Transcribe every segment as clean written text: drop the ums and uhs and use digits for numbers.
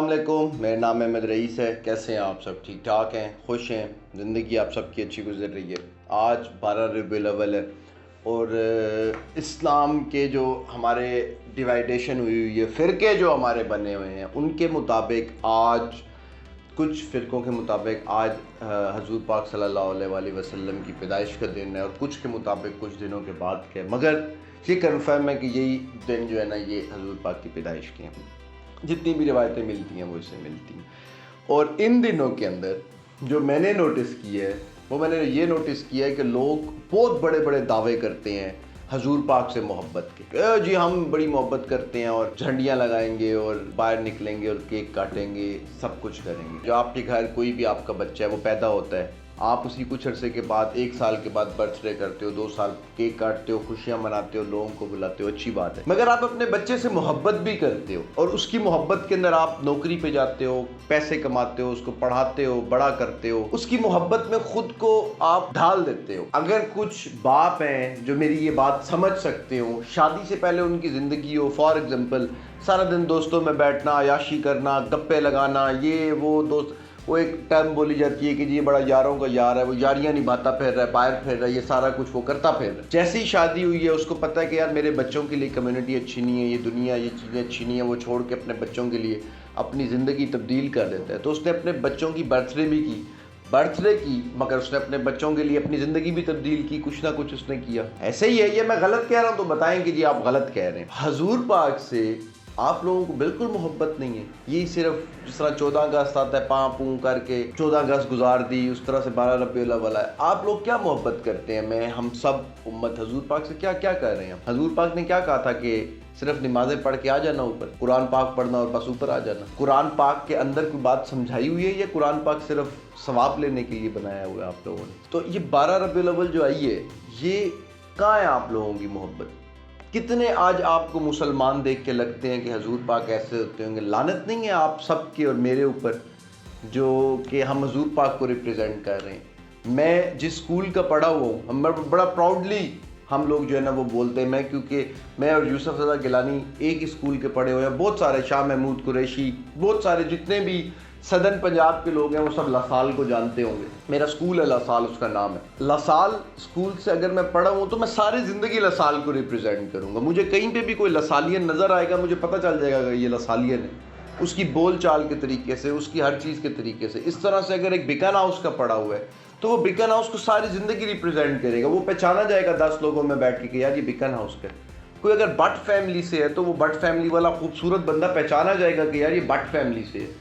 السلام علیکم، میرا نام احمد رئیس ہے۔ کیسے ہیں آپ سب؟ ٹھیک ٹھاک ہیں، خوش ہیں، زندگی آپ سب کی اچھی گزر رہی ہے۔ آج 12 ربیع الاول ہے اور اسلام کے جو ہمارے ڈیوائیڈیشن ہوئی ہے، فرقے جو ہمارے بنے ہوئے ہیں، ان کے مطابق آج کچھ فرقوں کے مطابق آج حضور پاک صلی اللہ علیہ وآلہ وسلم کی پیدائش کا دن ہے، اور کچھ کے مطابق کچھ دنوں کے بعد کے، مگر یہ کنفرم ہے کہ یہی دن جو ہے نا، یہ حضور پاک کی پیدائش کے ہیں۔ جتنی بھی روایتیں ملتی ہیں وہ اس سے ملتی ہیں۔ اور ان دنوں کے اندر جو میں نے نوٹس کیا ہے، وہ میں نے یہ نوٹس کیا ہے کہ لوگ بہت بڑے بڑے دعوے کرتے ہیں حضور پاک سے محبت کے، جی ہم بڑی محبت کرتے ہیں اور جھنڈیاں لگائیں گے اور باہر نکلیں گے اور کیک کاٹیں گے، سب کچھ کریں گے۔ جو آپ کے گھر کوئی بھی آپ کا بچہ ہے وہ پیدا ہوتا ہے، آپ اسی کچھ عرصے کے بعد، 1 سال کے بعد برتھ ڈے کرتے ہو، 2 سال کیک کاٹتے ہو، خوشیاں مناتے ہو، لوگوں کو بلاتے ہو، اچھی بات ہے۔ مگر آپ اپنے بچے سے محبت بھی کرتے ہو، اور اس کی محبت کے اندر آپ نوکری پہ جاتے ہو، پیسے کماتے ہو، اس کو پڑھاتے ہو، بڑا کرتے ہو، اس کی محبت میں خود کو آپ ڈھال دیتے ہو۔ اگر کچھ باپ ہیں جو میری یہ بات سمجھ سکتے ہو، شادی سے پہلے ان کی زندگی ہو، فار ایگزامپل سارا دن دوستوں میں بیٹھنا، عیاشی کرنا، گپے لگانا، یہ وہ دوست، وہ ایک ٹرم بولی جاتی ہے کہ جی یہ بڑا یاروں کا یار ہے، وہ یاریاں نبھاتا پھر رہا ہے، باہر پھر رہا ہے، یہ سارا کچھ وہ کرتا پھر رہا ہے۔ جیسے ہی شادی ہوئی ہے، اس کو پتہ ہے کہ یار میرے بچوں کے لیے کمیونٹی اچھی نہیں ہے، یہ دنیا، یہ چیزیں اچھی نہیں ہیں، وہ چھوڑ کے اپنے بچوں کے لیے اپنی زندگی تبدیل کر دیتا ہے۔ تو اس نے اپنے بچوں کی برتھ ڈے کی، مگر اس نے اپنے بچوں کے لیے اپنی زندگی بھی تبدیل کی، کچھ نہ کچھ اس نے کیا۔ ایسے ہی ہے، یہ میں غلط کہہ رہا ہوں تو بتائیں کہ جی آپ غلط کہہ رہے ہیں۔ حضور پاک سے آپ لوگوں کو بالکل محبت نہیں ہے، یہ صرف جس طرح 14 اگست آتا ہے، پاں پوں کر کے 14 اگست گزار دی، اس طرح سے 12 ربیع الاول ہے۔ آپ لوگ کیا محبت کرتے ہیں؟ ہم سب امت حضور پاک سے کیا کر رہے ہیں؟ حضور پاک نے کیا کہا تھا کہ صرف نمازیں پڑھ کے آ جانا اوپر، قرآن پاک پڑھنا اور بس اوپر آ جانا؟ قرآن پاک کے اندر کوئی بات سمجھائی ہوئی ہے یا قرآن پاک صرف ثواب لینے کے لیے بنایا ہوا ہے آپ لوگوں نے؟ تو یہ 12 ربیع الاول جو آئی ہے، یہ کہاں ہے آپ لوگوں کی محبت؟ کتنے آج آپ کو مسلمان دیکھ کے لگتے ہیں کہ حضور پاک ایسے ہوتے ہوں گے؟ لعنت نہیں ہے آپ سب کی اور میرے اوپر جو کہ ہم حضور پاک کو ریپرزینٹ کر رہے ہیں۔ میں جس اسکول کا پڑھا ہوا ہوں، ہم بڑا پراؤڈلی ہم لوگ جو ہے نا وہ بولتے ہیں، میں کیونکہ میں اور یوسف رضا گیلانی ایک اسکول کے پڑھے ہوئے ہیں، بہت سارے شاہ محمود قریشی، بہت سارے جتنے بھی صدن پنجاب کے لوگ ہیں وہ سب لاسال کو جانتے ہوں گے۔ میرا اسکول ہے لاسال، اس کا نام ہے لاسال اسکول۔ سے اگر میں پڑھا ہوں تو میں ساری زندگی لاسال کو ریپرزینٹ کروں گا۔ مجھے کہیں پہ بھی کوئی لاسالین نظر آئے گا، مجھے پتہ چل جائے گا کہ یہ لاسالین ہے، اس کی بول چال کے طریقے سے، اس کی ہر چیز کے طریقے سے۔ اس طرح سے اگر ایک بیکن ہاؤس کا پڑھا ہوا ہے تو وہ بیکن ہاؤس کو ساری زندگی ریپرزینٹ کرے گا، وہ پہچانا جائے گا 10 لوگوں میں بیٹھ کے کہ یار یہ بیکن ہاؤس کا ہے۔ کوئی اگر بٹ فیملی سے ہے تو وہ بٹ فیملی والا خوبصورت بندہ پہچانا جائے گا کہ یار یہ بٹ فیملی سے ہے۔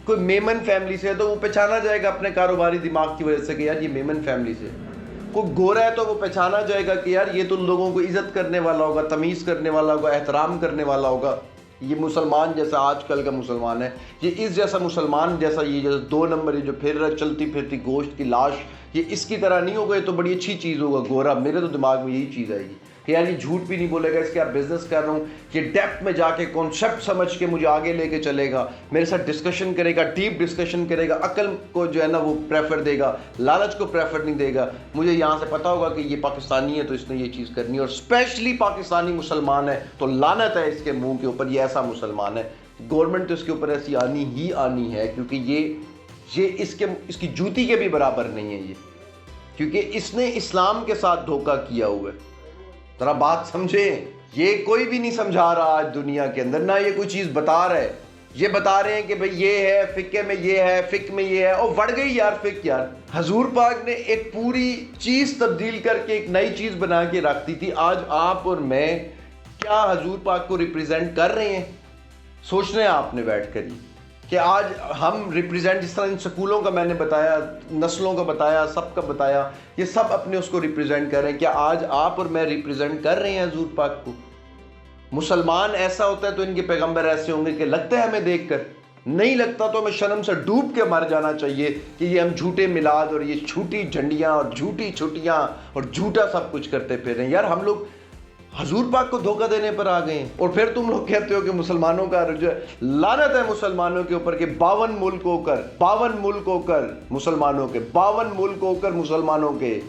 کوئی میمن فیملی سے ہے تو وہ پہچانا جائے گا اپنے کاروباری دماغ کی وجہ سے کہ یار یہ میمن فیملی سے ہے۔ کوئی گورا ہے تو وہ پہچانا جائے گا کہ یار یہ تو لوگوں کو عزت کرنے والا ہوگا، تمیز کرنے والا ہوگا، احترام کرنے والا ہوگا، یہ مسلمان جیسا آج کل کا مسلمان ہے، یہ اس جیسا مسلمان جیسا، یہ جیسا 2 نمبر یہ جو پھر رہا چلتی پھرتی گوشت کی لاش، یہ اس کی طرح نہیں ہوگا، یہ تو بڑی اچھی چیز ہوگا گورا۔ میرے تو دماغ میں یہی چیز آئے گی کہ یار یہ جھوٹ بھی نہیں بولے گا، اس کے آپ بزنس کر رہا ہوں، یہ ڈیپتھ میں جا کے کانسیپٹ سمجھ کے مجھے آگے لے کے چلے گا، میرے ساتھ ڈسکشن کرے گا، ڈیپ ڈسکشن کرے گا، عقل کو جو ہے نا وہ پریفر دے گا، لالچ کو پریفر نہیں دے گا۔ مجھے یہاں سے پتا ہوگا کہ یہ پاکستانی ہے تو اس نے یہ چیز کرنی ہے، اور اسپیشلی پاکستانی مسلمان ہے تو لعنت ہے اس کے منہ کے اوپر، یہ ایسا مسلمان ہے۔ گورنمنٹ تو اس کے اوپر ایسی آنی ہی آنی ہے، کیونکہ یہ اس کی جوتی کے بھی برابر نہیں ہے، یہ کیونکہ اس نے اسلام کے ساتھ دھوکہ کیا ہوا ہے۔ ذرا بات سمجھیں، یہ کوئی بھی نہیں سمجھا رہا آج دنیا کے اندر، نہ یہ کوئی چیز بتا رہا ہے۔ یہ بتا رہے ہیں کہ بھئی یہ ہے فقہ میں، یہ ہے فقہ میں، یہ ہے، اور بڑھ گئی یار فقہ۔ یار حضور پاک نے ایک پوری چیز تبدیل کر کے ایک نئی چیز بنا کے رکھ دی تھی۔ آج آپ اور میں کیا حضور پاک کو ریپرزینٹ کر رہے ہیں؟ سوچ رہے ہیں آپ نے بیٹھ کر کہ آج ہم ریپرزینٹ، جس طرح ان سکولوں کا میں نے بتایا، نسلوں کا بتایا، سب کا بتایا، یہ سب اپنے اس کو ریپرزینٹ کر رہے ہیں۔ کیا آج آپ اور میں ریپرزینٹ کر رہے ہیں حضور پاک کو؟ مسلمان ایسا ہوتا ہے تو ان کے پیغمبر ایسے ہوں گے کہ لگتا ہے ہمیں دیکھ کر؟ نہیں لگتا تو ہمیں شرم سے ڈوب کے مر جانا چاہیے کہ یہ ہم جھوٹے میلاد اور یہ جھوٹی جھنڈیاں اور جھوٹی چھٹیاں اور جھوٹا سب کچھ کرتے پھر رہے ہیں۔ یار ہم لوگ حضور پاک کو دھوکہ دینے پر آ گئے ہیں، اور پھر تم لوگ کہتے ہو کہ مسلمانوں کا جو ہے لعنت ہے مسلمانوں کے اوپر کہ 52 ملک ہو کر مسلمانوں کے 52 ملک ہو کر مسلمانوں کے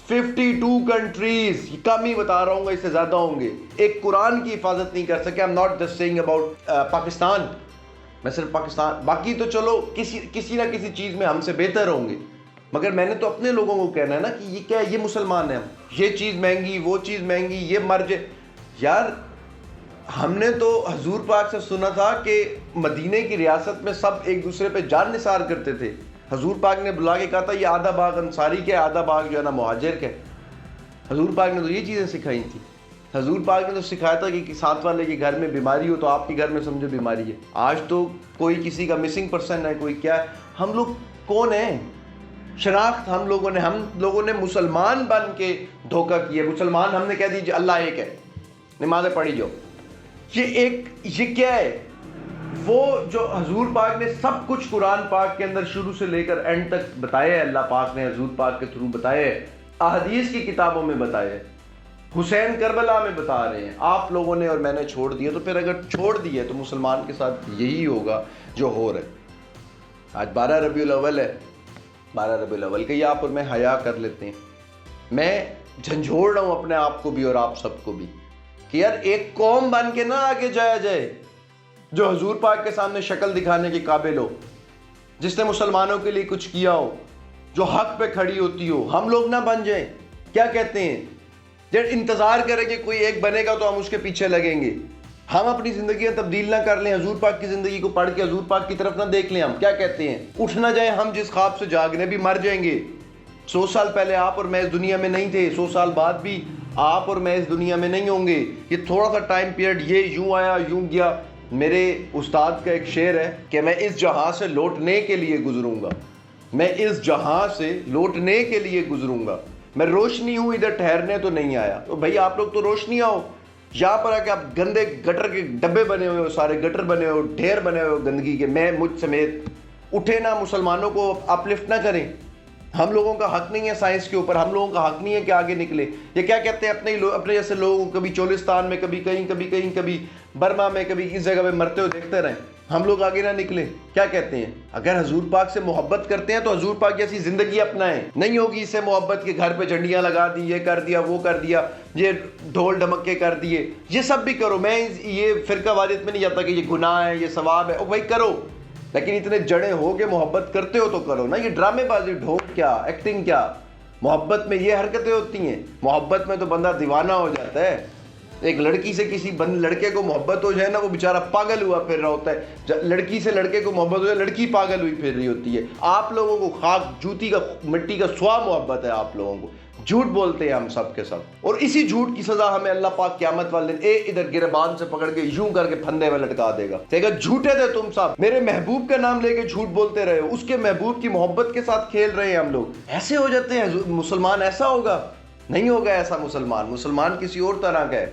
52 کنٹریز، کم ہی بتا رہا ہوں گا، اس سے زیادہ ہوں گے، ایک قرآن کی حفاظت نہیں کر سکے۔ I'm not just saying about Pakistan, میں صرف پاکستان، باقی تو چلو کسی نہ کسی چیز میں ہم سے بہتر ہوں گے، مگر میں نے تو اپنے لوگوں کو کہنا ہے نا کہ یہ کیا ہے، یہ مسلمان ہیں، یہ چیز مہنگی، وہ چیز مہنگی، یہ مرج ہے۔ یار ہم نے تو حضور پاک سے سنا تھا کہ مدینے کی ریاست میں سب ایک دوسرے پہ جان نثار کرتے تھے۔ حضور پاک نے بلا کے کہا تھا یہ آدھا باغ انصاری کے، آدھا باغ جو ہے نا مہاجر کے۔ حضور پاک نے تو یہ چیزیں سکھائی تھی۔ حضور پاک نے تو سکھایا تھا کہ ساتھ والے کے گھر میں بیماری ہو تو آپ کے گھر میں سمجھو بیماری ہے۔ آج تو کوئی کسی کا مسنگ پرسن ہے، کوئی کیا ہے، ہم لوگ کون ہیں؟ شناخت ہم لوگوں نے مسلمان بن کے دھوکہ کیا۔ مسلمان ہم نے کہہ دیجیے اللہ ایک ہے، نمازیں پڑھی جاؤ۔ یہ کیا ہے؟ وہ جو حضور پاک نے سب کچھ قرآن پاک کے اندر شروع سے لے کر اینڈ تک بتایا ہے، اللہ پاک نے حضور پاک کے تھرو بتایا ہے، احادیث کی کتابوں میں بتایا ہے، حسین کربلا میں بتا رہے ہیں، آپ لوگوں نے اور میں نے چھوڑ دیا۔ تو پھر اگر چھوڑ دیے تو مسلمان کے ساتھ یہی ہوگا جو ہو رہا ہے۔ آج 12 ربیع الاول ہے، 12 ربیع الاول کے آپ اور میں حیا کر لیتے ہیں۔ میں جھنجھوڑ رہا ہوں اپنے آپ کو بھی اور آپ سب کو بھی کہ یار ایک قوم بن کے نہ آگے جایا جائے جو حضور پاک کے سامنے شکل دکھانے کے قابل ہو، جس نے مسلمانوں کے لیے کچھ کیا ہو، جو حق پہ کھڑی ہوتی ہو۔ ہم لوگ نہ بن جائیں۔ کیا کہتے ہیں؟ جب انتظار کریں کہ کوئی ایک بنے گا تو ہم اس کے پیچھے لگیں گے۔ ہم اپنی زندگیاں تبدیل نہ کر لیں، حضور پاک کی زندگی کو پڑھ کے حضور پاک کی طرف نہ دیکھ لیں۔ ہم کیا کہتے ہیں؟ اٹھ نہ جائیں ہم جس خواب سے جاگنے، بھی مر جائیں گے۔ 100 سال پہلے آپ اور میں اس دنیا میں نہیں تھے، 100 سال بعد بھی آپ اور میں اس دنیا میں نہیں ہوں گے۔ یہ تھوڑا سا ٹائم پیریڈ، یہ یوں آیا یوں گیا۔ میرے استاد کا ایک شعر ہے کہ میں اس جہاں سے لوٹنے کے لیے گزروں گا، میں اس جہاں سے لوٹنے کے لیے گزروں گا، میں روشنی ہوں ادھر ٹھہرنے تو نہیں آیا۔ تو بھائی آپ لوگ تو روشنی آؤ، یہاں پر آ کے آپ گندے گٹر کے ڈبے بنے ہوئے ہو، سارے گٹر بنے ہوئے ہو، ڈھیر بنے ہوئے ہو گندگی کے، میں مجھ سمیت۔ اٹھے نہ، مسلمانوں کو اپ لفٹ نہ کریں۔ ہم لوگوں کا حق نہیں ہے سائنس کے اوپر، ہم لوگوں کا حق نہیں ہے کہ آگے نکلے۔ یہ کیا کہتے ہیں اپنے جیسے لوگوں کو کبھی چولستان میں، کبھی کہیں، کبھی برما میں، کبھی اس جگہ پہ مرتے ہوئے دیکھتے رہیں، ہم لوگ آگے نہ نکلیں۔ کیا کہتے ہیں؟ اگر حضور پاک سے محبت کرتے ہیں تو حضور پاک جیسی زندگی اپنائیں۔ نہیں ہوگی اس سے محبت کے گھر پہ جھنڈیاں لگا دی، یہ کر دیا، وہ کر دیا، یہ ڈھول ڈھمکے کر دیے، یہ سب بھی کرو۔ میں یہ فرقہ واریت میں نہیں جاتا کہ یہ گناہ ہے، یہ ثواب ہے، او بھائی کرو، لیکن اتنے جڑے ہو کے محبت کرتے ہو تو کرو نا۔ یہ ڈرامے بازی، ڈھونگ کیا، ایکٹنگ کیا؟ محبت میں یہ حرکتیں ہوتی ہیں؟ محبت میں تو بندہ دیوانہ ہو جاتا ہے۔ ایک لڑکی سے کسی لڑکے کو محبت ہو جائے نا، وہ بیچارہ پاگل ہوا پھر رہا ہوتا ہے۔ لڑکی سے لڑکے کو محبت ہو جائے، لڑکی پاگل ہوئی پھر رہی ہوتی ہے۔ آپ لوگوں کو خاک جوتی کا مٹی کا سوا محبت ہے آپ لوگوں کو۔ جھوٹ بولتے ہیں ہم سب کے سب، اور اسی جھوٹ کی سزا ہمیں اللہ پاک قیامت والے دن ادھر گربان سے پکڑ کے یوں کر کے پھندے میں لٹکا دے گا، کہے گا جھوٹے تھے تم سب، میرے محبوب کا نام لے کے جھوٹ بولتے رہے ہو، اس کے محبوب کی محبت کے ساتھ کھیل رہے ہیں ہم لوگ۔ ایسے ہو جاتے ہیں مسلمان، ایسا ہوگا؟ نہیں ہوگا ایسا مسلمان کسی اور طرح کا ہے۔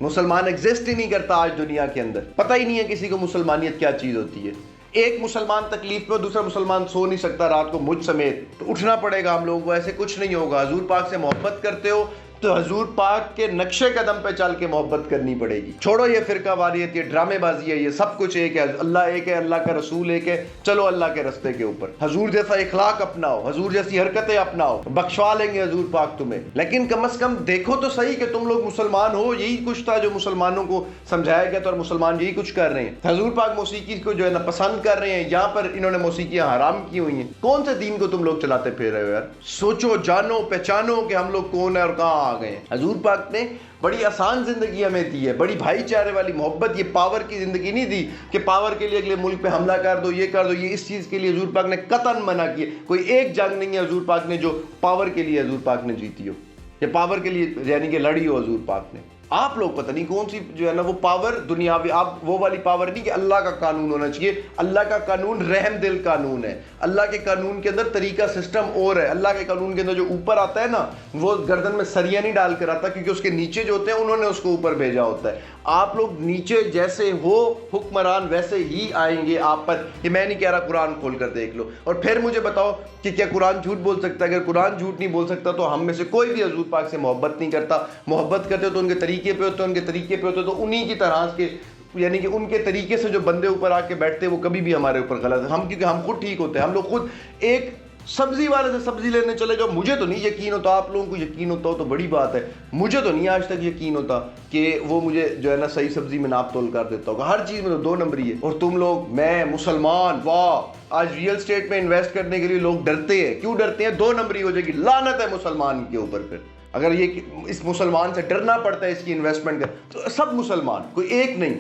مسلمان ایگزسٹ ہی نہیں کرتا آج دنیا کے اندر، پتہ ہی نہیں ہے کسی کو مسلمانیت کیا چیز ہوتی ہے۔ ایک مسلمان تکلیف میں، دوسرا مسلمان سو نہیں سکتا رات کو مجھ سمیت، تو اٹھنا پڑے گا ہم لوگوں کو۔ ایسے کچھ نہیں ہوگا۔ حضور پاک سے محبت کرتے ہو تو حضور پاک کے نقشے قدم پہ چل کے محبت کرنی پڑے گی۔ چھوڑو یہ فرقہ واریت، یہ ڈرامے بازی ہے، یہ سب کچھ ایک ہے، اللہ ایک ہے، اللہ کا رسول ایک ہے، چلو اللہ کے رستے کے اوپر، حضور جیسا اخلاق اپناؤ، حضور جیسی حرکتیں اپناؤ، بخشوا لیں گے حضور پاک تمہیں۔ لیکن کم از کم دیکھو تو صحیح کہ تم لوگ مسلمان ہو۔ یہی کچھ تھا جو مسلمانوں کو سمجھایا گیا تھا، اور مسلمان یہی کچھ کر رہے ہیں۔ حضور پاک موسیقی کو جو ہے نا پسند کر رہے ہیں، یہاں پر انہوں نے موسیقیاں حرام کی ہوئی ہیں۔ کون سے دین کو تم لوگ چلاتے پھر رہے ہو یار؟ سوچو، جانو، پہچانو کہ ہم لوگ کون ہیں اور کہاں آ گئے ہیں۔ حضور پاک نے بڑی آسان زندگی ہمیں دی ہے، بڑی بھائی چارے والی محبت، یہ پاور کی زندگی نہیں دی کہ پاور کے لیے اگلے ملک پہ حملہ کر دو، یہ کر دو۔ یہ اس چیز کے لیے حضور پاک نے قطعاً منع کیا۔ کوئی ایک جنگ نہیں ہے حضور پاک نے جو پاور کے لیے حضور پاک نے جیتی ہو، یا پاور کے لیے یعنی کہ لڑی ہو حضور پاک نے۔ آپ لوگ پتہ نہیں کون سی جو ہے نا وہ پاور دنیاوی، آپ وہ والی پاور نہیں کہ اللہ کا قانون ہونا چاہیے۔ اللہ کا قانون رحم دل قانون ہے۔ اللہ کے قانون کے اندر طریقہ سسٹم اور ہے۔ اللہ کے قانون کے اندر جو اوپر آتا ہے نا، وہ گردن میں سریاں نہیں ڈال کر آتا، کیونکہ اس کے نیچے جو ہوتے ہیں انہوں نے اس کو اوپر بھیجا ہوتا ہے۔ آپ لوگ نیچے جیسے ہو حکمران ویسے ہی آئیں گے آپ پر۔ یہ میں نہیں کہہ رہا، قرآن کھول کر دیکھ لو، اور پھر مجھے بتاؤ کہ کیا قرآن جھوٹ بول سکتا ہے؟ اگر قرآن جھوٹ نہیں بول سکتا تو ہم میں سے کوئی بھی حضور پاک سے محبت نہیں کرتا۔ محبت کرتے تو ان کے طریقے پہ ہوتے، ان کے طریقے پہ ہوتے تو انہی کی طرح کے، یعنی کہ ان کے طریقے سے جو بندے اوپر آ کے بیٹھتے وہ کبھی بھی ہمارے اوپر غلط ہے۔ ہم کیونکہ ہم خود ٹھیک ہوتے ہیں، ہم لوگ خود ایک سبزی والے سے سبزی لینے چلے جاؤ، مجھے تو نہیں یقین ہوتا، آپ لوگوں کو یقین ہوتا ہو تو بڑی بات ہے، مجھے تو نہیں آج تک یقین ہوتا کہ وہ مجھے جو ہے نا صحیح سبزی میں ناپ تول کر دیتا ہوگا. ہر چیز میں تو 2 نمبری ہے. اور تم لوگ، میں مسلمان، واہ، آج ریئل اسٹیٹ میں انویسٹ کرنے کے لیے لوگ ڈرتے ہیں. کیوں ڈرتے ہیں؟ 2 نمبری ہو جائے گی. لعنت ہے مسلمان کے اوپر. پھر اگر یہ اس مسلمان سے ڈرنا پڑتا ہے اس کی انویسٹمنٹ کا، تو سب مسلمان، کوئی ایک نہیں.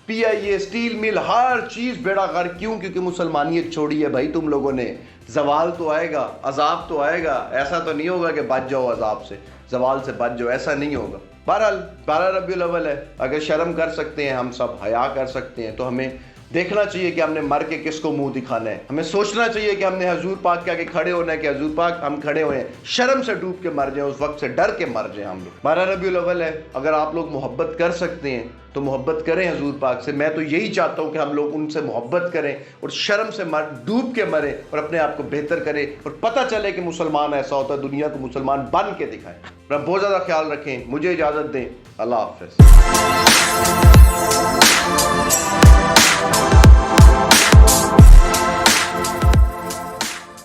پی آئی اے، اسٹیل مل، ہر چیز بیڑا غرق. کیوں؟ کیونکہ مسلمانیت چھوڑی ہے بھائی تم لوگوں نے. زوال تو آئے گا، عذاب تو آئے گا. ایسا تو نہیں ہوگا کہ بچ جاؤ عذاب سے، زوال سے بچ جاؤ، ایسا نہیں ہوگا. بہرحال 12 ربیع الاول ہے. اگر شرم کر سکتے ہیں ہم سب، حیا کر سکتے ہیں، تو ہمیں دیکھنا چاہیے کہ ہم نے مر کے کس کو منہ دکھانا ہے. ہمیں سوچنا چاہیے کہ ہم نے حضور پاک کے آگے کھڑے ہونا ہے کہ حضور پاک ہم کھڑے ہوئے ہیں، شرم سے ڈوب کے مر جائیں، اس وقت سے ڈر کے مر جائیں ہم لوگ. 12 ربیع الاول ہے. اگر آپ لوگ محبت کر سکتے ہیں تو محبت کریں حضور پاک سے. میں تو یہی چاہتا ہوں کہ ہم لوگ ان سے محبت کریں اور شرم سے ڈوب کے مریں اور اپنے آپ کو بہتر کریں، اور پتہ چلے کہ مسلمان ایسا ہوتا ہے. دنیا کو مسلمان بن کے دکھائیں. بہت زیادہ خیال رکھیں. مجھے اجازت دیں. اللہ حافظ.